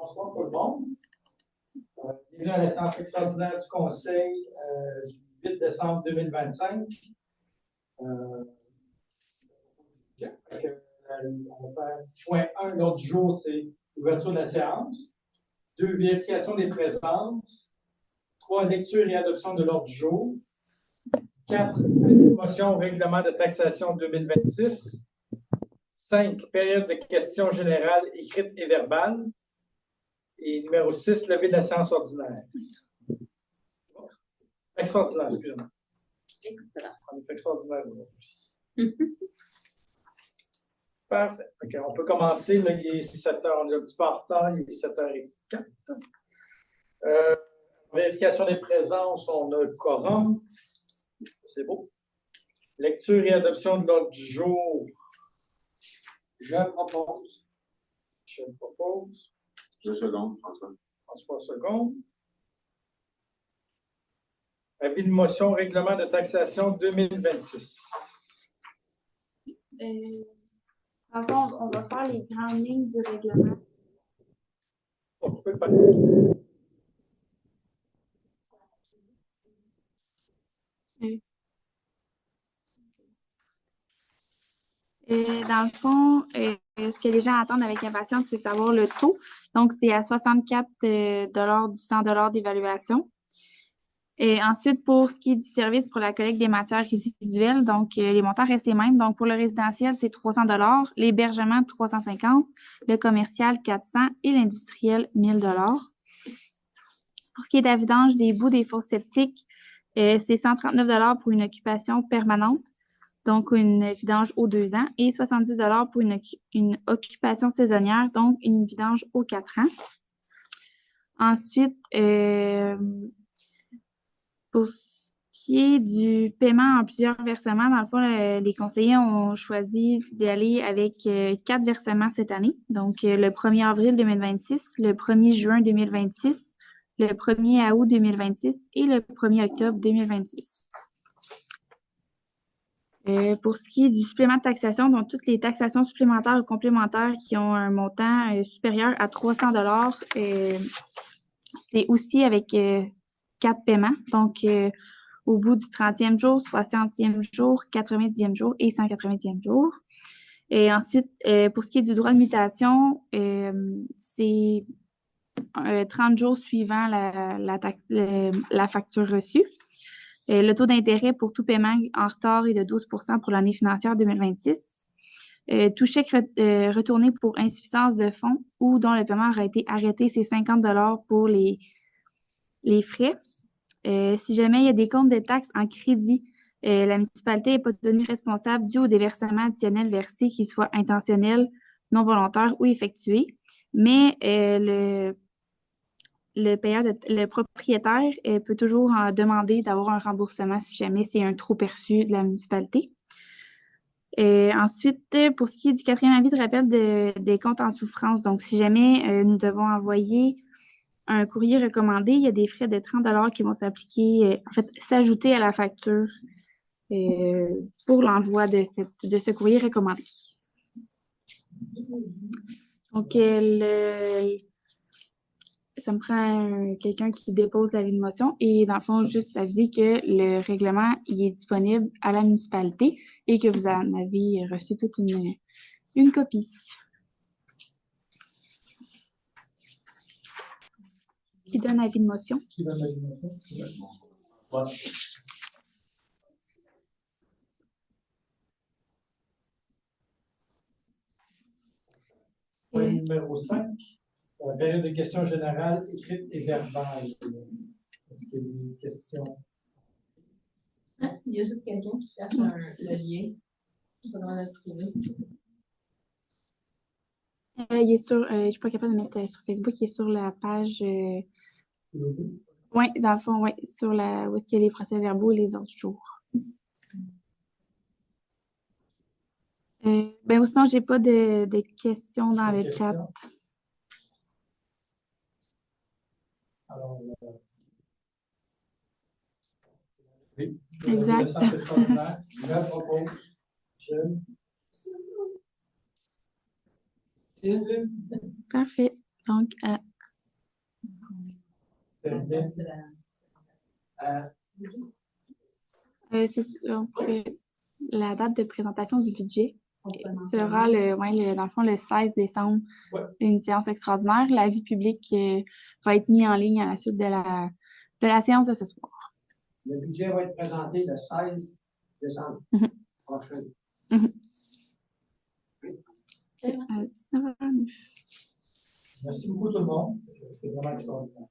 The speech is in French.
Bonsoir tout le monde. Bienvenue à la séance extraordinaire du Conseil du 8 décembre 2025. On va faire point 1, l'ordre du jour, c'est l'ouverture de la séance. 2, vérification des présences. 3, lecture et adoption de l'ordre du jour. 4, motion au règlement de taxation 2026. 5, période de questions générales écrites et verbales. Et numéro 6, levée de la séance ordinaire. Extraordinaire, excusez-moi. Extra. On est extraordinaire aujourd'hui. Parfait. Okay, on peut commencer. Là, il est 7 heures. On est un petit peu en retard. Il est 7h04. Vérification des présences. On a le quorum. C'est beau. Lecture et adoption de l'ordre du jour. Je propose. Je seconde, François. François seconde. Avis de motion, règlement de taxation 2026. Avant, on va faire les grandes lignes du règlement. On peut le faire. Dans le fond, ce que les gens attendent avec impatience, c'est savoir le taux. Donc, c'est à 64 du 100 d'évaluation. Et ensuite, pour ce qui est du service pour la collecte des matières résiduelles, donc les montants restent les mêmes. Donc, pour le résidentiel, c'est 300 l'hébergement, 350 le commercial, 400 et l'industriel, 1000 Pour ce qui est de la vidange des bouts des fosses septiques, c'est 139 pour une occupation permanente, donc une vidange aux 2 ans, et 70 pour une occupation saisonnière, donc une vidange aux 4 ans. Ensuite, pour ce qui est du paiement en plusieurs versements, dans le fond, les conseillers ont choisi d'y aller avec 4 versements cette année. Donc, le 1er avril 2026, le 1er juin 2026, le 1er août 2026 et le 1er octobre 2026. Pour ce qui est du supplément de taxation, donc toutes les taxations supplémentaires ou complémentaires qui ont un montant supérieur à 300 c'est aussi avec 4 paiements. Donc, au bout du 30e jour, 60e jour, 90e jour et 180e jour. Et ensuite, pour ce qui est du droit de mutation, c'est 30 jours suivant la facture reçue. Le taux d'intérêt pour tout paiement en retard est de 12 pour l'année financière 2026. Tout chèque retourné pour insuffisance de fonds ou dont le paiement aurait été arrêté, c'est 50 pour les frais. Si jamais il y a des comptes de taxes en crédit, la municipalité n'est pas tenue responsable dû au déversement additionnel versé, qu'il soit intentionnel, non volontaire ou effectué. Mais le propriétaire peut toujours demander d'avoir un remboursement si jamais c'est un trop perçu de la municipalité. Ensuite, pour ce qui est du 4e avis de rappel des comptes en souffrance, donc si jamais nous devons envoyer un courrier recommandé, il y a des frais de 30 qui vont s'appliquer, s'ajouter à la facture pour l'envoi de ce courrier recommandé. Donc, ça me prend quelqu'un qui dépose l'avis de motion et dans le fond, juste aviser que le règlement il est disponible à la municipalité et que vous en avez reçu toute une copie. Qui donne avis de motion? Qui donne l'avis de motion? Ouais. Point numéro 5. Période de questions générales, écrites et verbales. Est-ce qu'il y a des questions? Il y a juste quelqu'un qui cherche le lien. Il faudra le trouver. Il est sur, je ne suis pas capable de mettre sur Facebook, il est sur la page. Oui, dans le fond, oui, sur où est-ce qu'il y a les procès-verbaux et les ordres du jour. Ou sinon, je n'ai pas de questions dans le chat. Alors, oui. Exact. Je propose. Parfait. Donc, Terminé. La date de présentation du budget sera dans le fond, le 16 décembre, Ouais. une séance extraordinaire. L'avis public va être mis en ligne à la suite de la séance de ce soir. Le budget va être présenté le 16 décembre prochain. À 19h09. Merci beaucoup tout le monde. C'était vraiment extraordinaire.